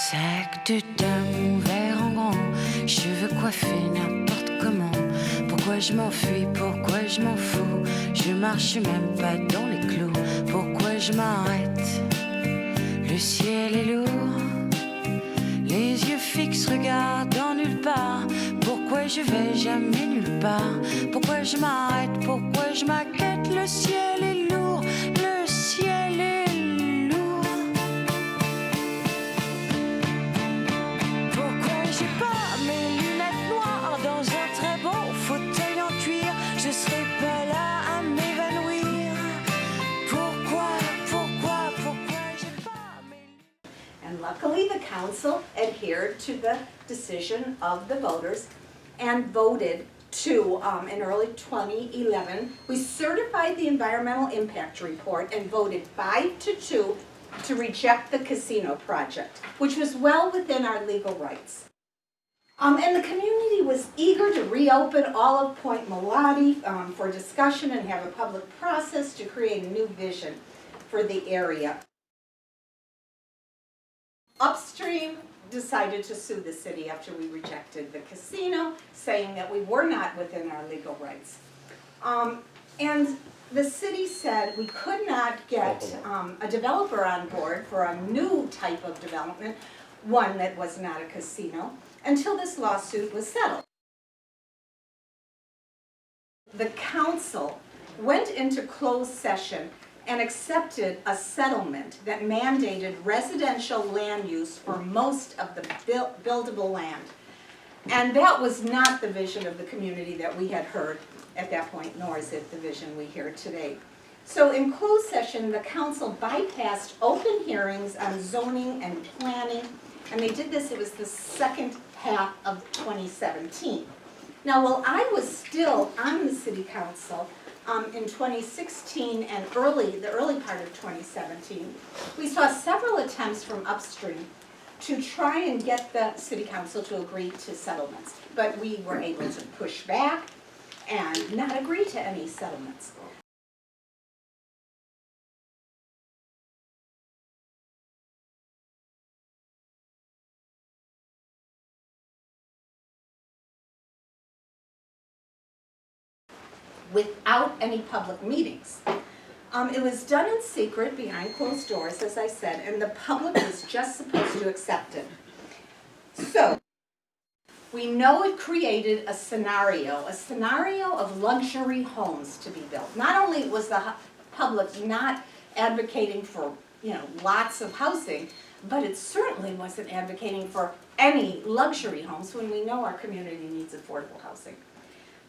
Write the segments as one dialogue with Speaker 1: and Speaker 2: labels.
Speaker 1: Sac de dames ouvert en grand, cheveux coiffés n'importe comment. Pourquoi je m'enfuis, pourquoi je m'en fous, je marche même pas dans les clous. Pourquoi je m'arrête, le ciel est lourd, les yeux fixes regardant nulle part. Pourquoi je vais jamais nulle part, pourquoi je m'arrête, pourquoi je m'inquiète. Le ciel est lourd, le ciel est lourd. Pourquoi j'ai pas mes lunettes noires dans un très beau fauteuil en cuir, je serai pas là à m'évanouir. Pourquoi j'ai pas mes lunettes.
Speaker 2: And luckily the council adhered to the decision of the voters and voted to, in early 2011, we certified the environmental impact report and voted 5-2 to reject the casino project, which was well within our legal rights. And the community was eager to reopen all of Point Mulati for discussion and have a public process to create a new vision for the area. Upstream decided to sue the city after we rejected the casino, saying that we were not within our legal rights. And the city said we could not get a developer on board for a new type of development, one that was not a casino, until this lawsuit was settled. The council went into closed session and accepted a settlement that mandated residential land use for most of the buildable land. And that was not the vision of the community that we had heard at that point, nor is it the vision we hear today. So in closed session, the council bypassed open hearings on zoning and planning, and they did this, it was the second half of 2017. Now, while I was still on the city council, in 2016 and the early part of 2017, we saw several attempts from Upstream to try and get the city council to agree to settlements. But we were able to push back and not agree to any settlements. Without any public meetings. It was done in secret, behind closed doors, as I said, and the public was just supposed to accept it. So, we know it created a scenario of luxury homes to be built. Not only was the public not advocating for, lots of housing, but it certainly wasn't advocating for any luxury homes when we know our community needs affordable housing.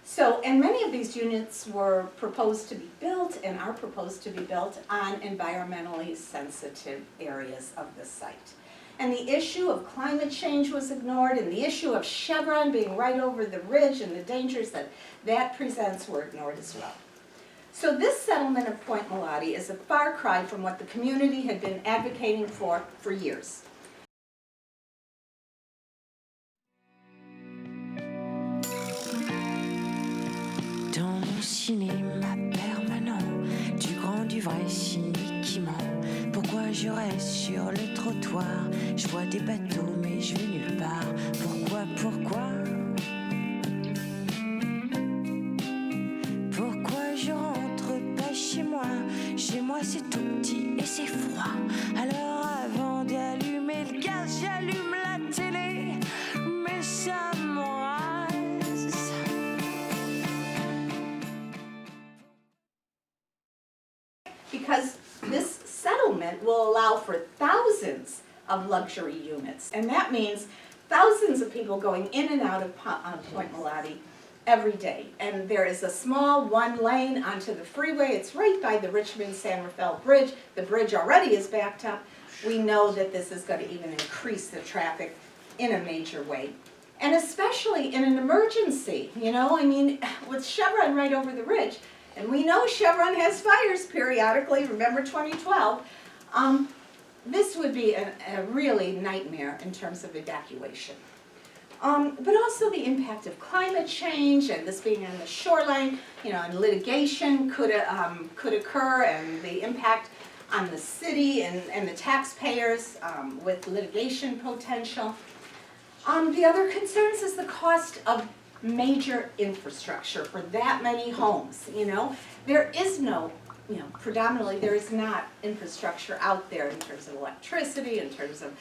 Speaker 2: So, and many of these units were proposed to be built and are proposed to be built on environmentally sensitive areas of the site. And the issue of climate change was ignored, and the issue of Chevron being right over the ridge and the dangers that that presents were ignored as well. So this settlement of Point Mulati is a far cry from what the community had been advocating for years.
Speaker 1: Dans mon cinéma permanent, du grand, du vrai cynique qui ment. Pourquoi je reste sur le trottoir? Je vois des bateaux mais je vais nulle part. Pourquoi? Pourquoi je rentre pas chez moi? Chez moi c'est tout petit et c'est froid. Alors avant d'allumer le gaz, j'allume la télé, mais ça m'enrage.
Speaker 2: Because this settlement will allow for thousands of luxury units. And that means thousands of people going in and out of Point Mulati every day. And there is a small one lane onto the freeway. It's right by the Richmond-San Rafael Bridge. The bridge already is backed up. We know that this is going to even increase the traffic in a major way. And especially in an emergency, with Chevron right over the ridge. And we know Chevron has fires periodically, remember 2012. This would be a really nightmare in terms of evacuation. But also the impact of climate change and this being on the shoreline, and litigation could occur, and the impact on the city and the taxpayers with litigation potential. The other concerns is the cost of major infrastructure for that many homes, you know. There is no, you know, predominantly there is not infrastructure out there in terms of electricity, in terms of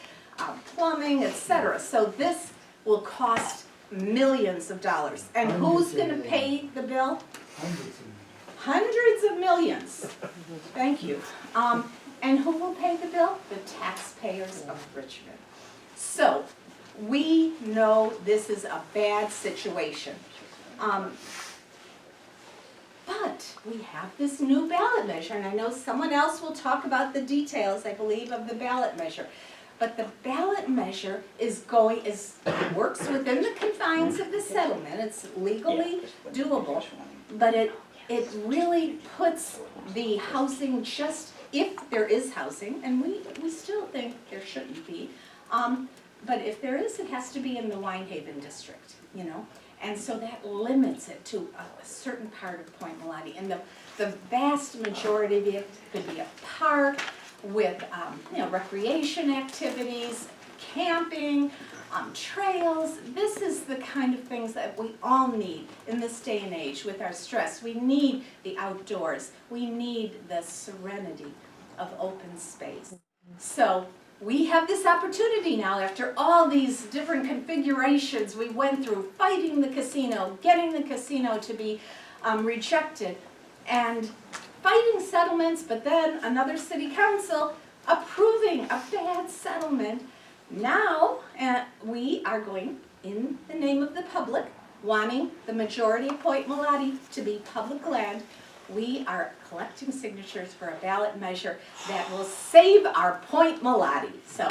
Speaker 2: plumbing, etc. So this will cost millions of dollars. And who's going to pay the bill? Hundreds of millions. Thank you. And who will pay the bill? The taxpayers of Richmond. So we know this is a bad situation. But we have this new ballot measure, and I know someone else will talk about the details, I believe, of the ballot measure. But the ballot measure works within the confines of the settlement. It's legally doable, but it really puts the housing just, if there is housing, and we still think there shouldn't be, but if there is, it has to be in the Winehaven district, you know? And so that limits it to a certain part of Point Mulati. And the vast majority of it could be a park with you know, recreation activities, camping, trails. This is the kind of things that we all need in this day and age with our stress. We need the outdoors. We need the serenity of open space. So we have this opportunity now, after all these different configurations we went through, fighting the casino, getting the casino to be rejected, and fighting settlements, but then another city council approving a bad settlement. Now we are going, in the name of the public, wanting the majority of Point Mulati to be public land. We are collecting signatures for a ballot measure that will save our Point Mulati. So,